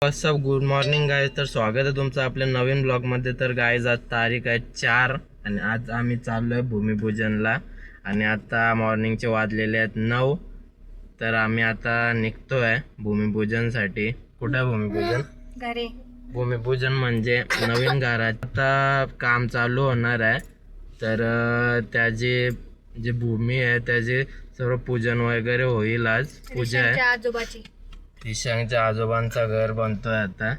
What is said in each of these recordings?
WhatsApp good morning guys. तर स्वागत आहे तुमचं आपल्या नवीन ब्लॉगमध्ये. तर गाईज आज तारीख आहे 4 आणि आज आम्ही चाललो आहे भूमिपूजनला आणि आता मॉर्निंगचे वाजलेले आहेत 9. तर आम्ही आता निघतो आहे भूमिपूजनसाठी. कुठं भूमिपूजन? घरी. भूमिपूजन म्हणजे नवीन घराचं आता काम चालू होणार आहे. तर त्याची जी भूमी आहे त्याचे सर्व पूजन वगैरे होईल. आज पूजा आहे. आजोबाची ईशानच्या आजोबांचा घर बनतोय आता.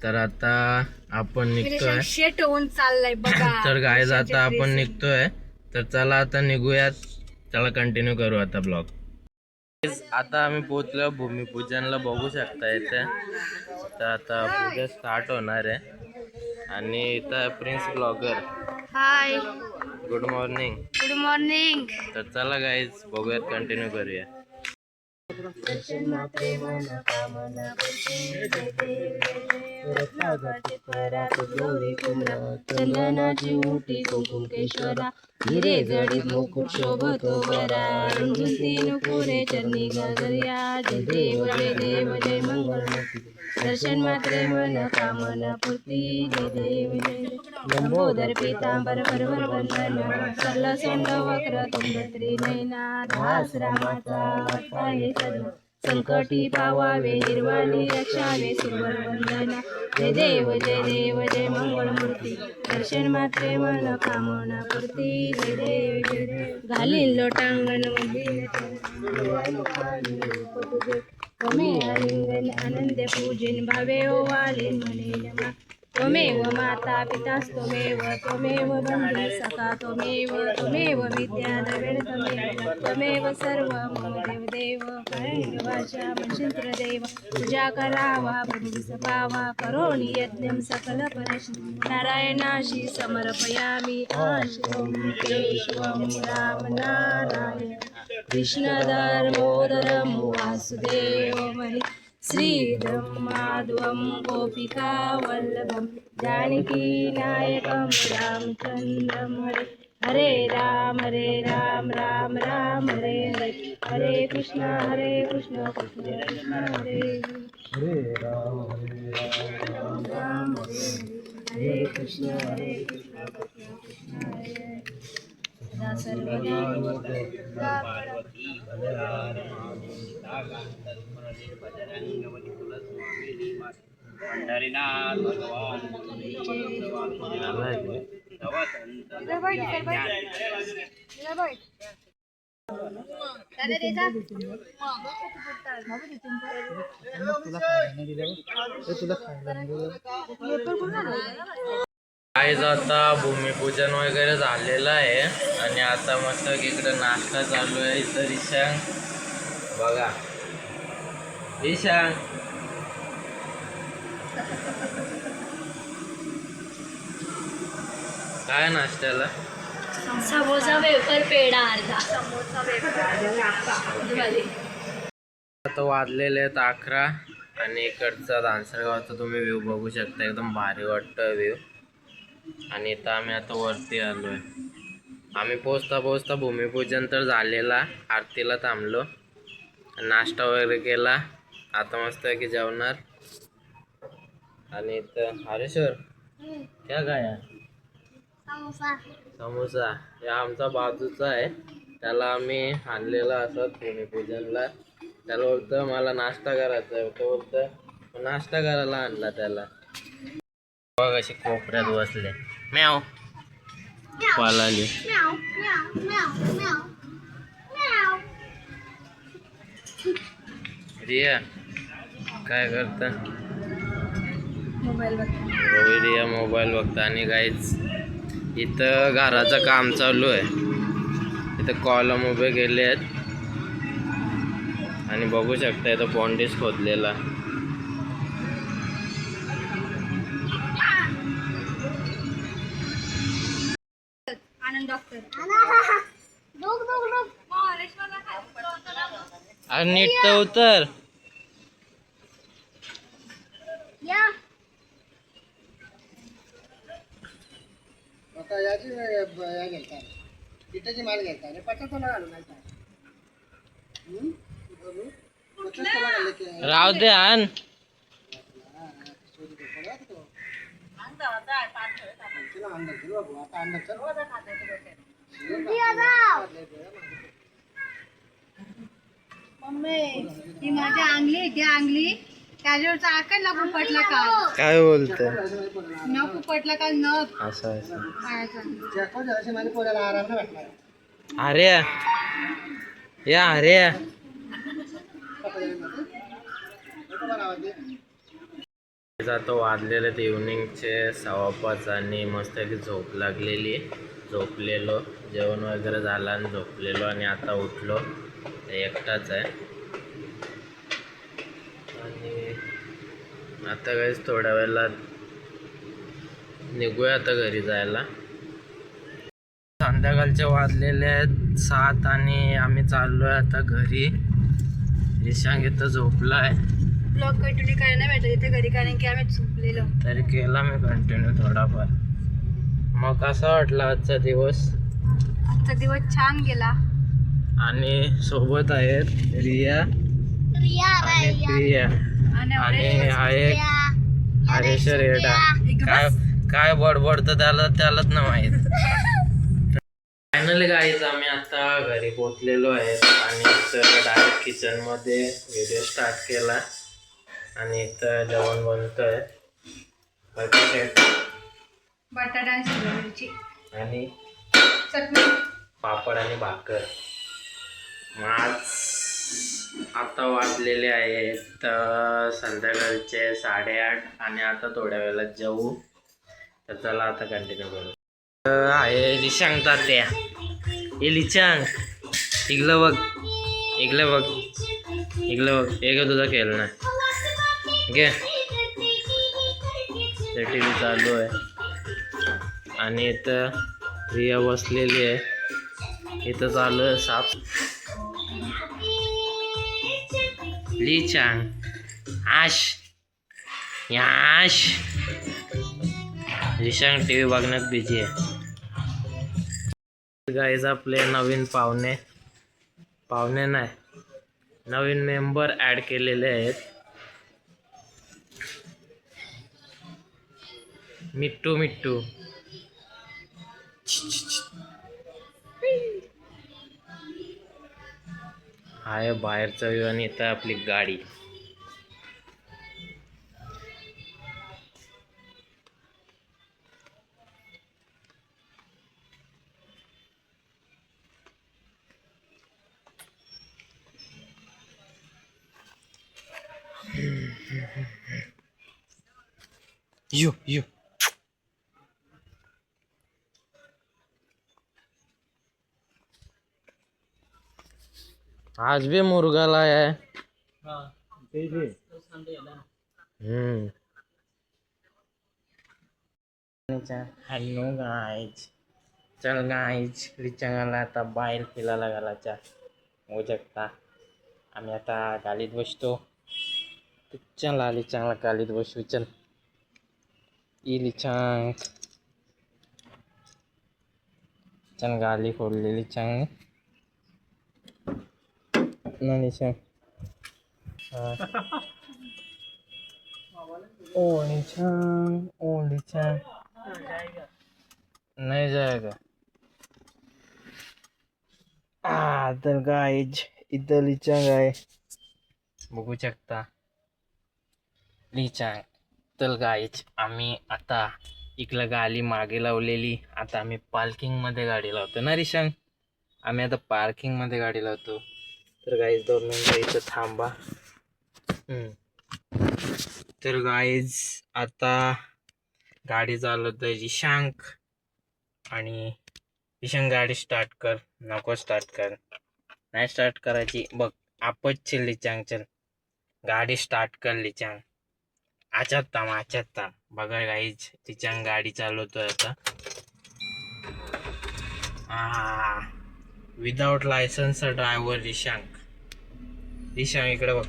तर आता आपण निघतोय. शेट होऊन चाललाय बघा. तर गाईज आता आपण निघतोय. तर चला आता निघूयात. चला कंटिन्यू करू आता ब्लॉग. आता आम्ही पोहोचलो भूमिपूजनला, बघू शकता इथे. तर आता पूजा स्टार्ट होणार आहे आणि इथं प्रिन्स ब्लॉगर. हाय, गुड मॉर्निंग. Good morning. तर चला गाईज बघूयात, कंटिन्यू करूया. चंदनाची उटी कुंकुमेश्वरा, हिरे जडित मुकुट शोभतो बरा, रुंदीन पुरे चरणी गगर्या. जय देव जय देव जय मंगलमूर्ती, दर्शन मात्रे मन कामना पूर्ती. जय देव जय देव. लंबोदर पीतांबर परवर वंदन, सरल सोंड वक्र तुंड त्रिनयना. दास रामाचा आहे सदन, संकटी पावावे निर्वाणी रक्षावे सुवर वंदना. जय देव जय मंगलमूर्ती, दर्शन मात्रे मन कामना पूर्ती. जय देव जय देव. घालील लोटांगण मंदिर त्वमे आलिंगन आनंद पूजन भावे ओवाळे म्हणे नमा. त्वमेव माता पितास्तमेव, त्वमेव बंधू सखा त्वमेव, त्वमेव विद्या द्रविड त्वमेव, त्वमेव सर्व मम देव देव. भाषा मंत्र देव, पूजा करावा प्रभू सपावा, करोणी यज्ञम सकल परेश. नारायणाशी समर्पयामि आश्रम केशवम राम नारायण कृष्ण दामोदरम वासुदेवमहि. श्रीधं माधवं गोपिका वल्लभं, जानकी नायकं रामचन्द्रं हरे. हरे राम राम राम हरे हरे, हरे कृष्ण कृष्ण कृष्ण हरे हरे राम राम हरे कृष्ण कृष्ण कृष्ण हरे पंढरीनाथ भगवान आज आता भूमिपूजन वगैरे झालेलं आहे आणि आता मस्त इकडे नाश्ता चालू आहे. इथं ईशान बघा, ईशान काय नाश्त्याला? समोसा वेफर पेढा अर्धा. समोसा आता वाजलेले आहेत 11 आणि इकडचा धानसरगावचा तुम्ही व्ह्यू बघू शकता. एकदम भारी वाटतं व्ह्यू. आणि इथं आम्ही आता वरती आलो आहे. आम्ही पोचता भूमिपूजन तर झालेला, आरतीला थांबलो, नाश्ता वगैरे केला. आता मस्त की जेवणार. आणि इथं हरेश्वर क्या गाया समोसा या आमचा बाजूचा आहे. त्याला आम्ही आणलेला असत भूमिपूजनला. त्याला बोलतं मला नाश्ता करायचा आहे, तो बोलतं नाश्ता करायला आणला त्याला. बघ अशी कोपऱ्यात बसले, म्याव पालाली. रिया काय करता? रिया मोबाईल बघता. आणि गाईच इथं घराचं काम चालू आहे. इथं कॉलम उभे केले आहेत आणि बघू शकता इथं बॉन्डिस खोदलेला. आणि नीट तर उतर. माल घेता पटातो ना राव दे आण. मम्मी ही माझी अंगली घ्या अंगली त्याच्यावरचा आकार नक उपटला काल काय बोलत नक उपटला काल नख असं असं पायाचा आराम भेटणार अरे या अरे आता वाजलेले ते इव्हनिंगचे 5:15 आणि मस्त की झोप लागलेली झोपलेलो जेवण वगैरे झालं आणि झोपलेलो आणि आता उठलो एकटाच आहे आणि आता काहीच थोड्या वेळेला निघूया आता घरी जायला. संध्याकाळचे वाजलेले आहेत 7 आणि आम्ही चाललोय आता घरी. ईशांग इथं झोपलाय. ब्लॉग कंटिन्यू करायला भेटत इथे घरी कारण की आम्ही झोपलेलो तरी केला मी कंटिन्यू थोडाफार. मग कसा वाटला आजचा दिवस? आजचा दिवस छान गेला आणि सोबत आहेत रिया आणि प्रिया आणि आहे हरेश्वर रेडा. काय काय बडबडतं त्यालाच ना माहित. फायनली गाईज आम्ही आता घरी पोचलेलो आहे आणि तर डायरेक्ट किचन मध्ये व्हिडिओ स्टार्ट केला आणि इथं जेवण बनतोय बटाटा आणि शिमला मिरची आणि चटणी पापड आणि भाकर. मग आज आता वाजलेले आहेत संध्याकाळचे 8:30 आणि आता थोड्या वेळात जेवू. तर चला आता कंटिन्यू करू. आहे लिचांग तात्या हे लिचांग इगलं बघ इगलं बघ इगलं बघ एक तुझा खेळ ना घे. टी व्ही चालू आहे आणि इथं रिया बसलेली आहे. इथं चालू आहे साप. लिचांग आश याश लिचांग टी व्ही बघण्यात बिझी आहे. गाईज आपले नवीन पाहुणे नाही नवीन मेंबर ॲड केलेले आहेत. मिट्टू आहे बाहेरचा व्ह्यू आणि इथं आपली गाडी. यो आज भी मुर्गा लाया है. Hello guys. चल गाईज लिचांगाला आता बाहेर फिरायला घालायचा होऊ शकता. आम्ही आता गाडीत बसतो. चल लिचांगला गाडीत बसू. चल लिचांग चल गाडी फोडली लिचांग ना लिचांग. ओ लिचांग नहीं जाएगा. तर गाईज इथं लिचांग आहे बघू शकता. लिचांग तर गाईज आम्ही आता इकडं गाडी मागे लावलेली. आता आम्ही पार्किंगमध्ये गाडी लावतो ना रिशांग. आम्ही आता पार्किंगमध्ये गाडी लावतो. तर गाईज 2 मिनिटं इथं थांबा. तर गाईज आता गाडी चालवतोय रिशांग आणि रिशांग गाडी स्टार्ट कर. नको स्टार्ट कर. नाही स्टार्ट करायची बघ आपच लिचांग. चल गाडी स्टार्ट कर लिचांग. आच्यात थांब. बघा गाईज लिचांग गाडी चालवतोय आता. विदाउट लायसन्स ड्रायव्हर रिशांग इकडे बघ.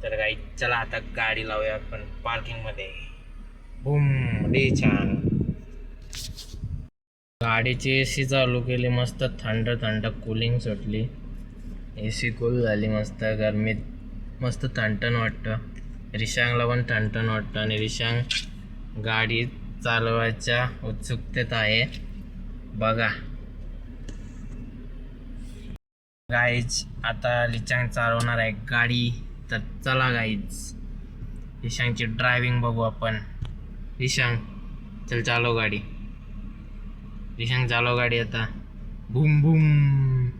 तर गाईज चला आता गाडी लावूया आपण पार्किंग मध्ये. बूम रिशांग. गाडीची एसी चालू केली. मस्त थंड कूलिंग सुटली. एसी कूल झाली मस्त. गरमीत मस्त थंड वाटतं. रिशांगला पण थंड वाटतं आणि रिशांग गाडीत चालवायच्या उत्सुकतेत आहे. बघा गाईज, आता लिचांग चालवणार आहे गाडी. तर चला गाईज, लिशांगची ड्रायव्हिंग बघू आपण. लिशांग चल चालव गाडी. लिशांग चालव गाडी आता. Boom boom.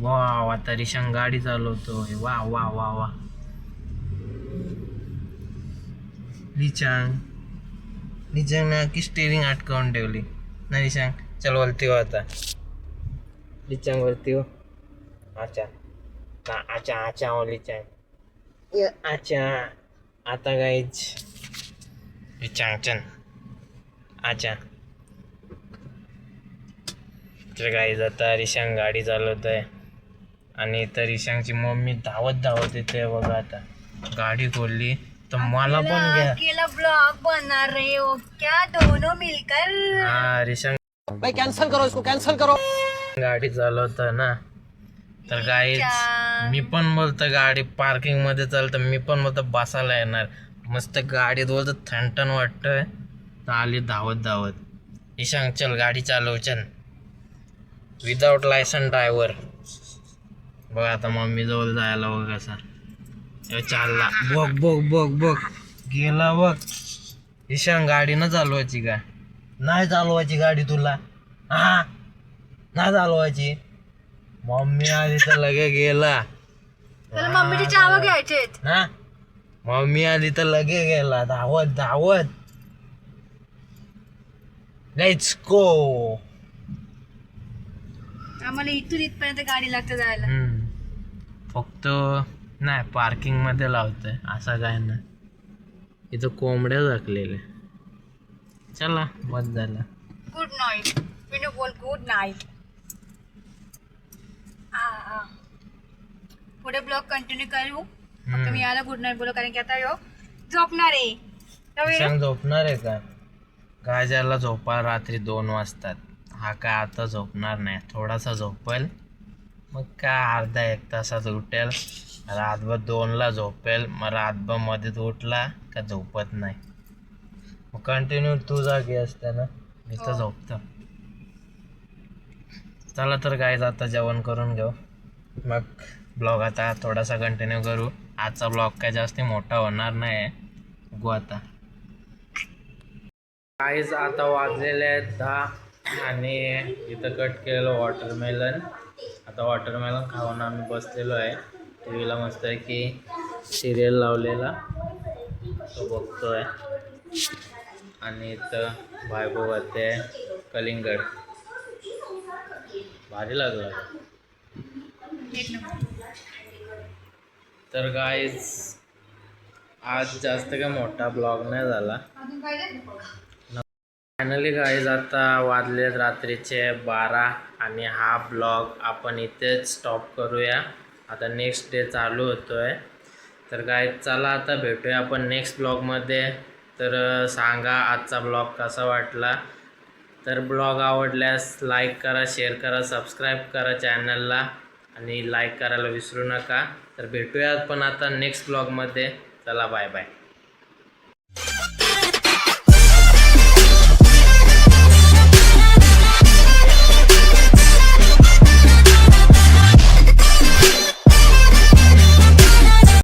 वाव, आता लिशांग गाडी चालवतोय. वा वा वा वा. लिचांग लिचांग की स्टेरिंग अटकावून ठेवली ना. लिशांग चल वरती हो आता. लिचांग वरती हो. अच्छा ना, अच्छा अच्छा हो लिचांग. अच्छा आता गाईच लिचांग चल. अच्छा तर गाईज आता रिशांग गाडी चालवत आहे आणि इथं रिशांगची मम्मी धावत धावत येते. बघा आता गाडी खोलली तर मला पण घ्या. अकेला ब्लॉग बना रहे हो क्या दोनों मिलकर? हा रिशांग भाई कैंसिल करो इसको, कैंसिल करो. गाडी चालवत ना. तर गाईज मी पण बोलतो गाडी पार्किंग मध्ये चालतं. मी पण बोलतो बसायला येणार. मस्त गाडीत बोलतो थंटन वाटतंय. तर आली धावत धावत. रिशांग चल गाडी चालव चल. Without license driver. बघ आता मम्मी जवळ जायला बघ कसा चालला. बघ बघ बघ बघ गेला बघ. ईशान गाडी न चालवायची का? नाही चालवायची गाडी तुला? हा नाही चालवायची. मम्मी आली तर लगे गेला. त्याला मम्मीची चाव घ्यायचे. हा मम्मी आली तर लगे गेला धावत धावत. Let's go. आम्हाला इथून इथपर्यंत गाडी लागते जायला. फक्त नाही पार्किंग मध्ये लावतोय असं काय नाही. इथं कोंबड्या झाकलेल्या. चला बस झालं. Good night. विनू बोल गुड नाईट. पुढे ब्लॉग कंटिन्यू करू. फक्त मी याला गुड नाईट बोलू कारण की आता यो झोपणार आहे. ईशान झोपणार आहे का? गाजाला झोपा रात्री 2 वाजतात. हा काय आता झोपणार नाही. थोडासा झोपेल मग काय अर्धा 1 तासात उठेल. रातभर 2ला झोपेल. मग रातभर मध्येच उठला का झोपत नाही. मग कंटिन्यू तू जागी असते ना. मी तर झोपतो. चला तर गाईज आता जेवण करून घेऊ. मग ब्लॉग आता थोडासा कंटिन्यू करू. आजचा ब्लॉग काय जास्त मोठा होणार नाही. बघू आता. गाईज आता वाजलेले आहेत 10 आणि इथं कट केलेलं वॉटरमेलन. आता वॉटरमेलन खाऊन आम्ही बसलेलो आहे. टी व्हीला मस्त आहे की सिरियल लावलेला तो बघतोय. आणि इथं भाईबो होते कलिंगड. भारी लागलं. तर गाईज आज जास्त काय मोठा ब्लॉग नाही झाला. फायनली गाईज आता वाजलेत रात्रीचे 12 आणि हा ब्लॉग आपण इथेच स्टॉप करूया. आता नेक्स्ट डे चालू होतोय. तर गाईज चला आता भेटूया आपण नेक्स्ट ब्लॉगमध्ये. तर सांगा आजचा ब्लॉग कसा वाटला. तर ब्लॉग आवडल्यास लाईक करा, शेअर करा, सबस्क्राईब करा चॅनलला आणि लाईक करायला विसरू नका. तर भेटूया पण आता नेक्स्ट ब्लॉगमध्ये. चला बाय बाय.